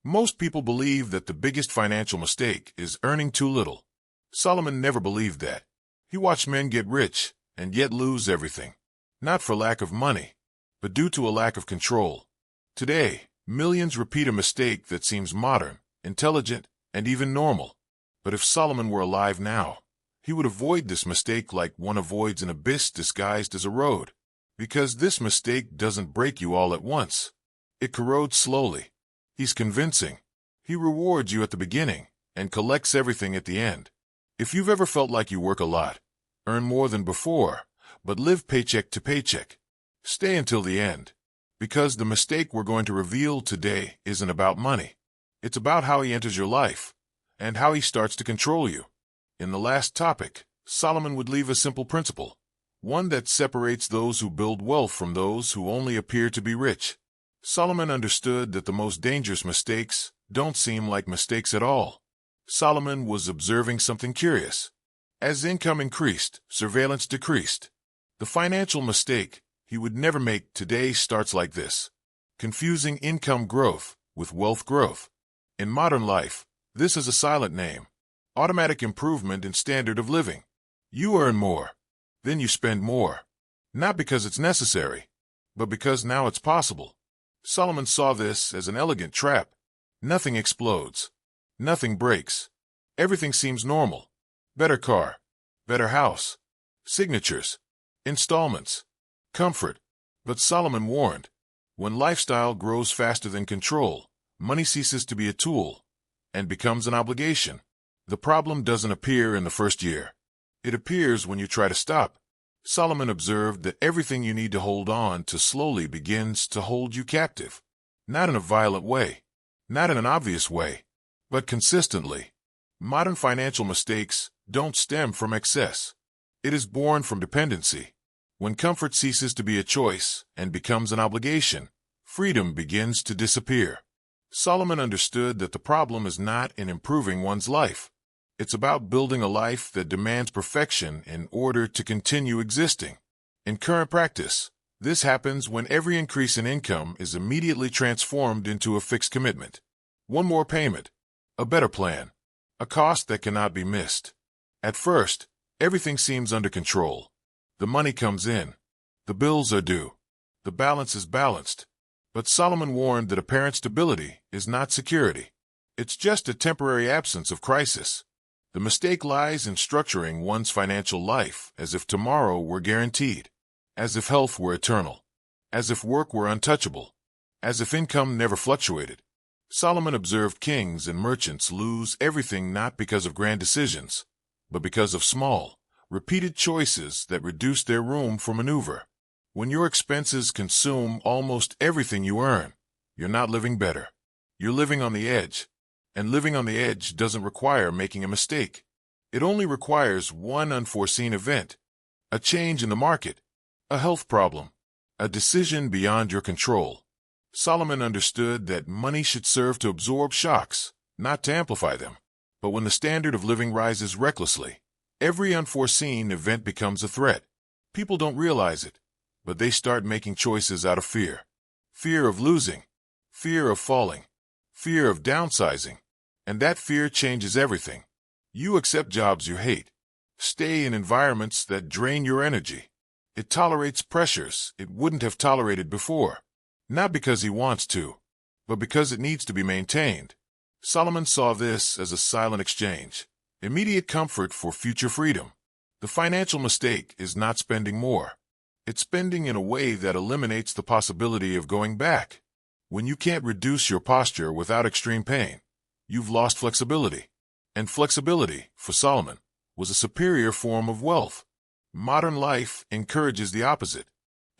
Most people believe that the biggest financial mistake is earning too little. Solomon never believed that. He watched men get rich and yet lose everything. Not for lack of money, but due to a lack of control. Today, millions repeat a mistake that seems modern, intelligent, and even normal. But if Solomon were alive now, he would avoid this mistake like one avoids an abyss disguised as a road. Because this mistake doesn't break you all at once. It corrodes slowly. He's convincing. He rewards you at the beginning and collects everything at the end. If you've ever felt like you work a lot, earn more than before, but live paycheck to paycheck, stay until the end. Because the mistake we're going to reveal today isn't about money. It's about how he enters your life and how he starts to control you. In the last topic, Solomon would leave a simple principle, one that separates those who build wealth from those who only appear to be rich. Solomon understood that the most dangerous mistakes don't seem like mistakes at all. Solomon was observing something curious. As income increased, surveillance decreased. The financial mistake he would never make today starts like this: confusing income growth with wealth growth. In modern life, this is a silent name: automatic improvement in standard of living. You earn more, then you spend more. Not because it's necessary, but because now it's possible. Solomon saw this as an elegant trap. Nothing explodes. Nothing breaks. Everything seems normal. Better car, better house, signatures, installments, comfort. But Solomon warned, when lifestyle grows faster than control, money ceases to be a tool and becomes an obligation. The problem doesn't appear in the first year. It appears when you try to stop. Solomon observed that everything you need to hold on to slowly begins to hold you captive. Not in a violent way, not in an obvious way, but consistently. Modern financial mistakes don't stem from excess. It is born from dependency. When comfort ceases to be a choice and becomes an obligation, freedom begins to disappear. Solomon understood that the problem is not in improving one's life. It's about building a life that demands perfection in order to continue existing. In current practice, this happens when every increase in income is immediately transformed into a fixed commitment. One more payment, a better plan, a cost that cannot be missed. At first, everything seems under control. The money comes in. The bills are due. The balance is balanced. But Solomon warned that apparent stability is not security. It's just a temporary absence of crisis. The mistake lies in structuring one's financial life as if tomorrow were guaranteed, as if health were eternal, as if work were untouchable, as if income never fluctuated. Solomon observed kings and merchants lose everything not because of grand decisions, but because of small, repeated choices that reduced their room for maneuver. When your expenses consume almost everything you earn, you're not living better. You're living on the edge. And living on the edge doesn't require making a mistake. It only requires one unforeseen event: a change in the market, a health problem, a decision beyond your control. Solomon understood that money should serve to absorb shocks, not to amplify them. But when the standard of living rises recklessly, every unforeseen event becomes a threat. People don't realize it, but they start making choices out of fear. Fear of losing, fear of falling, fear of downsizing. And that fear changes everything. You accept jobs you hate. Stay in environments that drain your energy. It tolerates pressures it wouldn't have tolerated before. Not because he wants to, but because it needs to be maintained. Solomon saw this as a silent exchange. Immediate comfort for future freedom. The financial mistake is not spending more. It's spending in a way that eliminates the possibility of going back. When you can't reduce your posture without extreme pain, you've lost flexibility. And flexibility, for Solomon, was a superior form of wealth. Modern life encourages the opposite.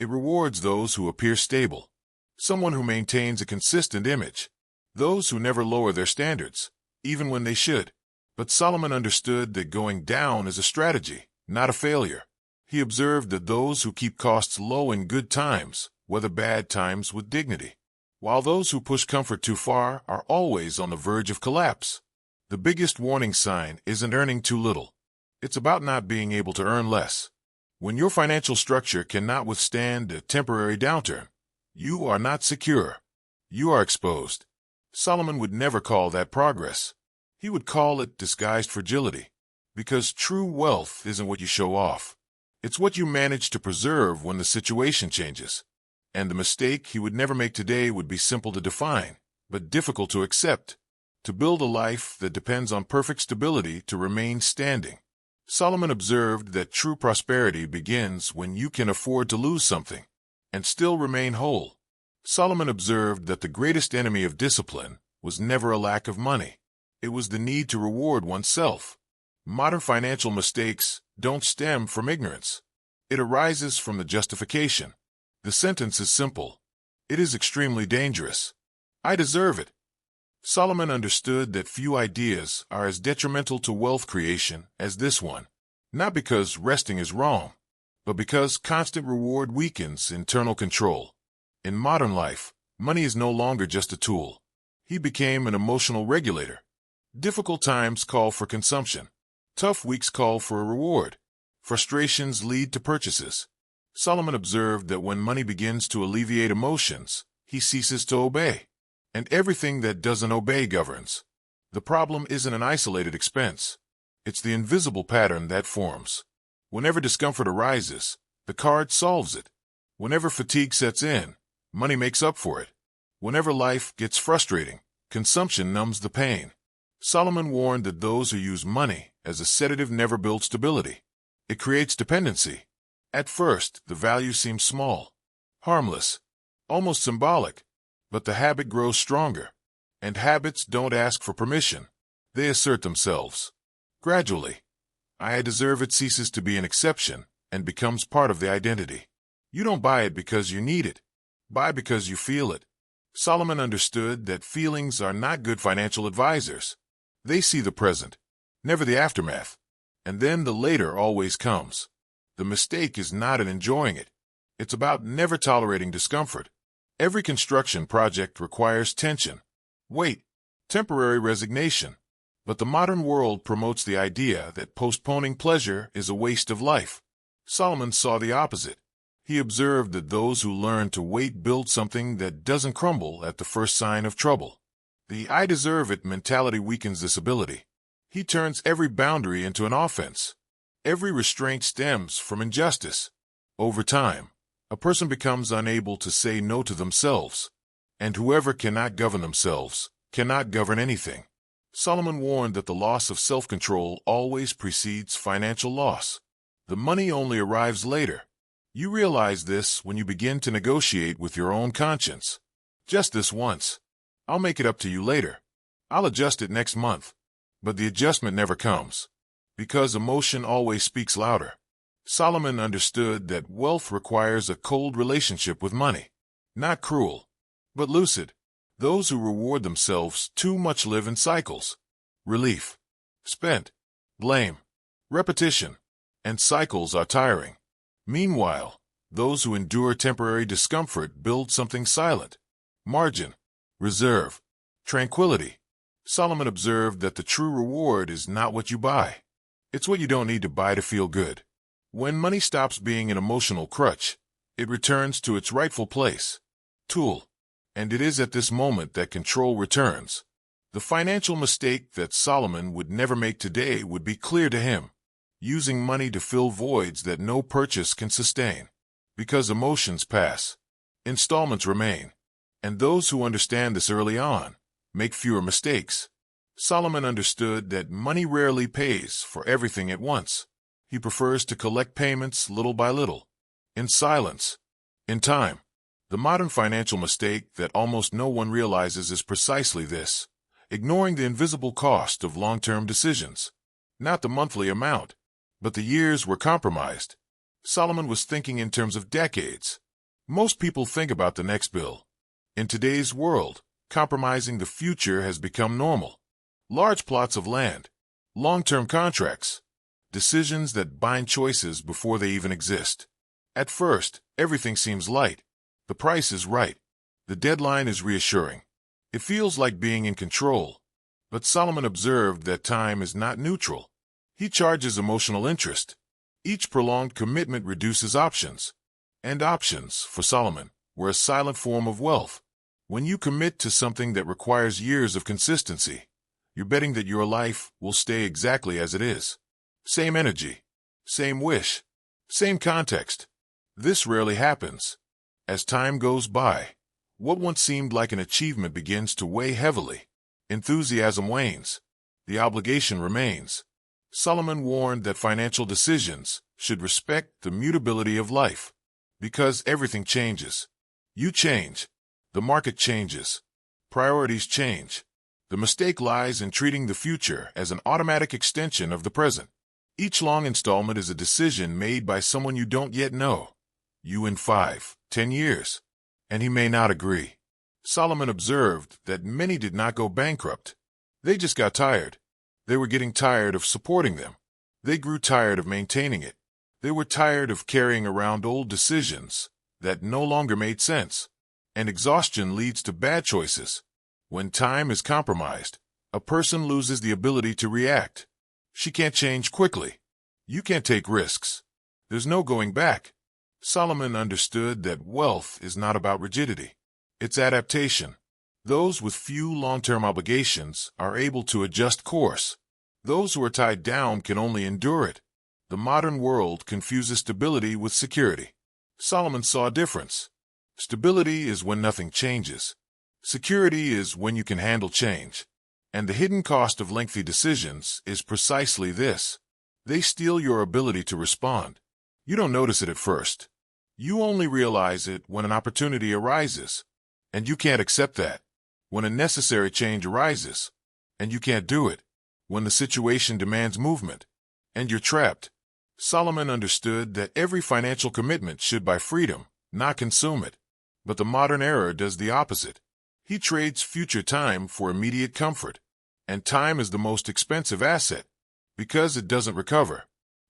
It rewards those who appear stable, someone who maintains a consistent image, those who never lower their standards, even when they should. But Solomon understood that going down is a strategy, not a failure. He observed that those who keep costs low in good times weather bad times with dignity, while those who push comfort too far are always on the verge of collapse. The biggest warning sign isn't earning too little. It's about not being able to earn less. When your financial structure cannot withstand a temporary downturn, you are not secure. You are exposed. Solomon would never call that progress. He would call it disguised fragility. Because true wealth isn't what you show off. It's what you manage to preserve when the situation changes. And the mistake he would never make today would be simple to define, but difficult to accept. To build a life that depends on perfect stability to remain standing. Solomon observed that true prosperity begins when you can afford to lose something and still remain whole. Solomon observed that the greatest enemy of discipline was never a lack of money. It was the need to reward oneself. Modern financial mistakes don't stem from ignorance. It arises from the justification. The sentence is simple. It is extremely dangerous. I deserve it. Solomon understood that few ideas are as detrimental to wealth creation as this one, not because resting is wrong, but because constant reward weakens internal control. In modern life, money is no longer just a tool. He became an emotional regulator. Difficult times call for consumption. Tough weeks call for a reward. Frustrations lead to purchases. Solomon observed that when money begins to alleviate emotions, he ceases to obey. And everything that doesn't obey governs. The problem isn't an isolated expense. It's the invisible pattern that forms. Whenever discomfort arises, the card solves it. Whenever fatigue sets in, money makes up for it. Whenever life gets frustrating, consumption numbs the pain. Solomon warned that those who use money as a sedative never build stability. It creates dependency. At first, the value seems small, harmless, almost symbolic. But the habit grows stronger, and habits don't ask for permission. They assert themselves. Gradually, I deserve it ceases to be an exception and becomes part of the identity. You don't buy it because you need it. Buy because you feel it. Solomon understood that feelings are not good financial advisors. They see the present, never the aftermath. And then the later always comes. The mistake is not in enjoying it. It's about never tolerating discomfort. Every construction project requires tension, weight, temporary resignation. But the modern world promotes the idea that postponing pleasure is a waste of life. Solomon saw the opposite. He observed that those who learn to wait build something that doesn't crumble at the first sign of trouble. The I deserve it mentality weakens this ability. He turns every boundary into an offense. Every restraint stems from injustice. Over time, a person becomes unable to say no to themselves, and whoever cannot govern themselves cannot govern anything. Solomon warned that the loss of self-control always precedes financial loss. The money only arrives later. You realize this when you begin to negotiate with your own conscience. Just this once. I'll make it up to you later. I'll adjust it next month. But the adjustment never comes, because emotion always speaks louder. Solomon understood that wealth requires a cold relationship with money. Not cruel, but lucid. Those who reward themselves too much live in cycles. Relief, spent, blame, repetition, and cycles are tiring. Meanwhile, those who endure temporary discomfort build something silent. Margin, reserve, tranquility. Solomon observed that the true reward is not what you buy. It's what you don't need to buy to feel good. When money stops being an emotional crutch, it returns to its rightful place, tool. And it is at this moment that control returns. The financial mistake that Solomon would never make today would be clear to him. Using money to fill voids that no purchase can sustain. Because emotions pass, installments remain. And those who understand this early on make fewer mistakes. Solomon understood that money rarely pays for everything at once. He prefers to collect payments little by little, in silence, in time. The modern financial mistake that almost no one realizes is precisely this, ignoring the invisible cost of long-term decisions. Not the monthly amount, but the years were compromised. Solomon was thinking in terms of decades. Most people think about the next bill. In today's world, compromising the future has become normal. Large plots of land, long-term contracts, decisions that bind choices before they even exist. At first, everything seems light. The price is right. The deadline is reassuring. It feels like being in control. But Solomon observed that time is not neutral. He charges emotional interest. Each prolonged commitment reduces options. And options, for Solomon, were a silent form of wealth. When you commit to something that requires years of consistency, you're betting that your life will stay exactly as it is. Same energy, same wish, same context. This rarely happens. As time goes by, what once seemed like an achievement begins to weigh heavily. Enthusiasm wanes. The obligation remains. Solomon warned that financial decisions should respect the mutability of life, because everything changes. You change. The market changes. Priorities change. The mistake lies in treating the future as an automatic extension of the present. Each long installment is a decision made by someone you don't yet know. You in 5, 10 years. And he may not agree. Solomon observed that many did not go bankrupt. They just got tired. They were getting tired of supporting them. They grew tired of maintaining it. They were tired of carrying around old decisions that no longer made sense. And exhaustion leads to bad choices. When time is compromised, a person loses the ability to react. She can't change quickly. You can't take risks. There's no going back. Solomon understood that wealth is not about rigidity. It's adaptation. Those with few long-term obligations are able to adjust course. Those who are tied down can only endure it. The modern world confuses stability with security. Solomon saw a difference. Stability is when nothing changes. Security is when you can handle change. And the hidden cost of lengthy decisions is precisely this. They steal your ability to respond. You don't notice it at first. You only realize it when an opportunity arises. And you can't accept that. When a necessary change arises. And you can't do it. When the situation demands movement. And you're trapped. Solomon understood that every financial commitment should buy freedom, not consume it. But the modern era does the opposite. He trades future time for immediate comfort. And time is the most expensive asset, because it doesn't recover.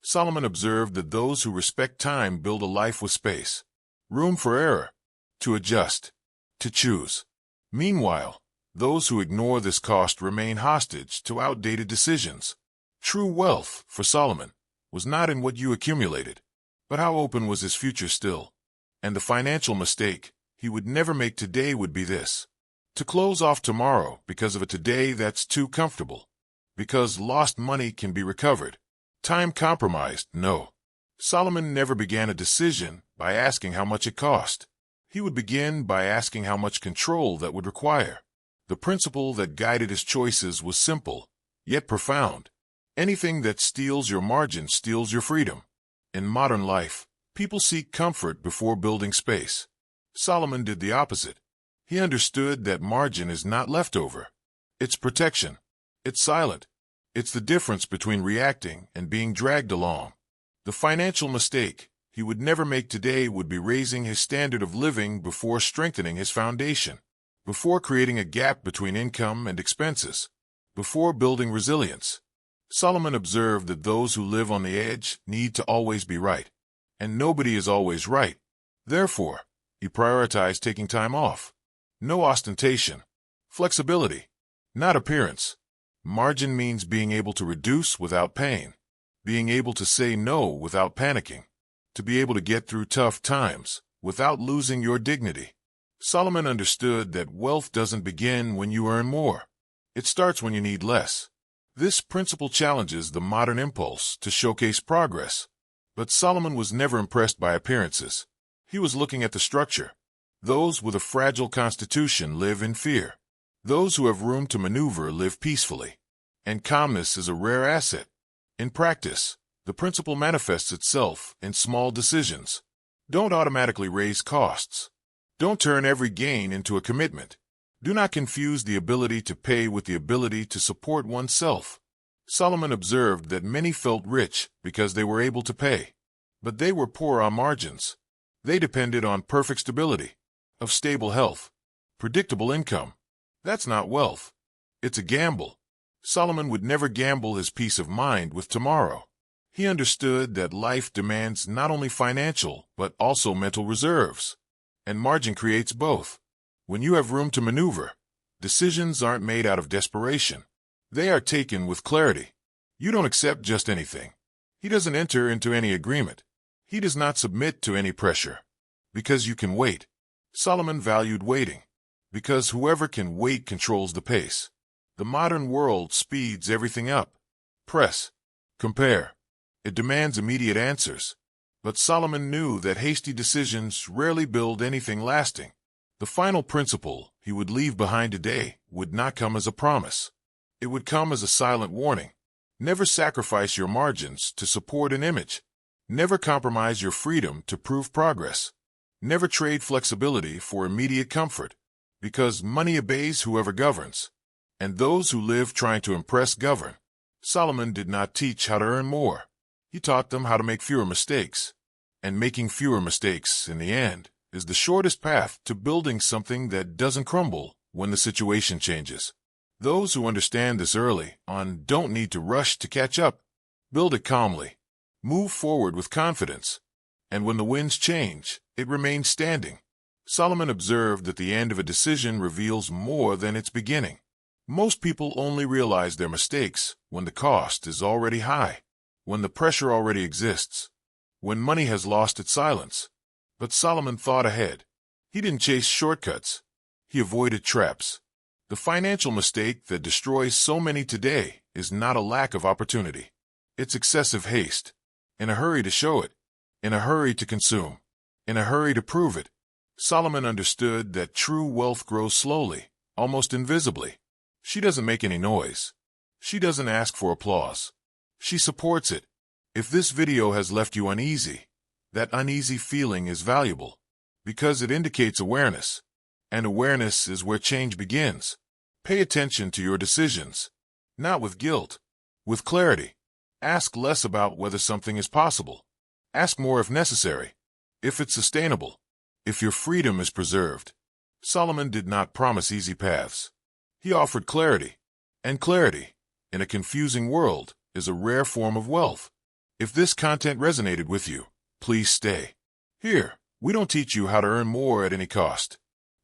Solomon observed that those who respect time build a life with space, room for error, to adjust, to choose. Meanwhile, those who ignore this cost remain hostage to outdated decisions. True wealth, for Solomon, was not in what you accumulated, but how open was his future still. And the financial mistake he would never make today would be this: to close off tomorrow because of a today that's too comfortable. Because lost money can be recovered. Time compromised, no. Solomon never began a decision by asking how much it cost. He would begin by asking how much control that would require. The principle that guided his choices was simple, yet profound. Anything that steals your margin steals your freedom. In modern life, people seek comfort before building space. Solomon did the opposite. He understood that margin is not leftover. It's protection. It's silent. It's the difference between reacting and being dragged along. The financial mistake he would never make today would be raising his standard of living before strengthening his foundation, before creating a gap between income and expenses, before building resilience. Solomon observed that those who live on the edge need to always be right, and nobody is always right. Therefore, he prioritized taking time off. No ostentation. Flexibility. Not appearance. Margin means being able to reduce without pain. Being able to say no without panicking. To be able to get through tough times without losing your dignity. Solomon understood that wealth doesn't begin when you earn more. It starts when you need less. This principle challenges the modern impulse to showcase progress. But Solomon was never impressed by appearances. He was looking at the structure. Those with a fragile constitution live in fear. Those who have room to maneuver live peacefully. And calmness is a rare asset. In practice, the principle manifests itself in small decisions. Don't automatically raise costs. Don't turn every gain into a commitment. Do not confuse the ability to pay with the ability to support oneself. Solomon observed that many felt rich because they were able to pay. But they were poor on margins. They depended on perfect stability, of stable health, predictable income. That's not wealth. It's a gamble. Solomon would never gamble his peace of mind with tomorrow. He understood that life demands not only financial, but also mental reserves. And margin creates both. When you have room to maneuver, decisions aren't made out of desperation. They are taken with clarity. You don't accept just anything. He doesn't enter into any agreement. He does not submit to any pressure. Because you can wait. Solomon valued waiting. Because whoever can wait controls the pace. The modern world speeds everything up. Press. Compare. It demands immediate answers. But Solomon knew that hasty decisions rarely build anything lasting. The final principle he would leave behind today would not come as a promise. It would come as a silent warning. Never sacrifice your margins to support an image. Never compromise your freedom to prove progress. Never trade flexibility for immediate comfort. Because money obeys whoever governs. And those who live trying to impress govern. Solomon did not teach how to earn more. He taught them how to make fewer mistakes. And making fewer mistakes, in the end, is the shortest path to building something that doesn't crumble when the situation changes. Those who understand this early on don't need to rush to catch up. Build it calmly. Move forward with confidence. And when the winds change, it remains standing. Solomon observed that the end of a decision reveals more than its beginning. Most people only realize their mistakes when the cost is already high, when the pressure already exists, when money has lost its silence. But Solomon thought ahead. He didn't chase shortcuts. He avoided traps. The financial mistake that destroys so many today is not a lack of opportunity. It's excessive haste. In a hurry to show it. In a hurry to consume. In a hurry to prove it. Solomon understood that true wealth grows slowly, almost invisibly. She doesn't make any noise. She doesn't ask for applause. She supports it. If this video has left you uneasy, that uneasy feeling is valuable because it indicates awareness, and awareness is where change begins. Pay attention to your decisions, not with guilt, with clarity. Ask less about whether something is possible. Ask more if necessary, if it's sustainable, if your freedom is preserved. Solomon did not promise easy paths. He offered clarity, and clarity, in a confusing world, is a rare form of wealth. If this content resonated with you, please stay. Here, we don't teach you how to earn more at any cost.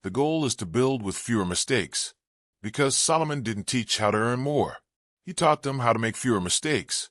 The goal is to build with fewer mistakes. Because Solomon didn't teach how to earn more. He taught them how to make fewer mistakes.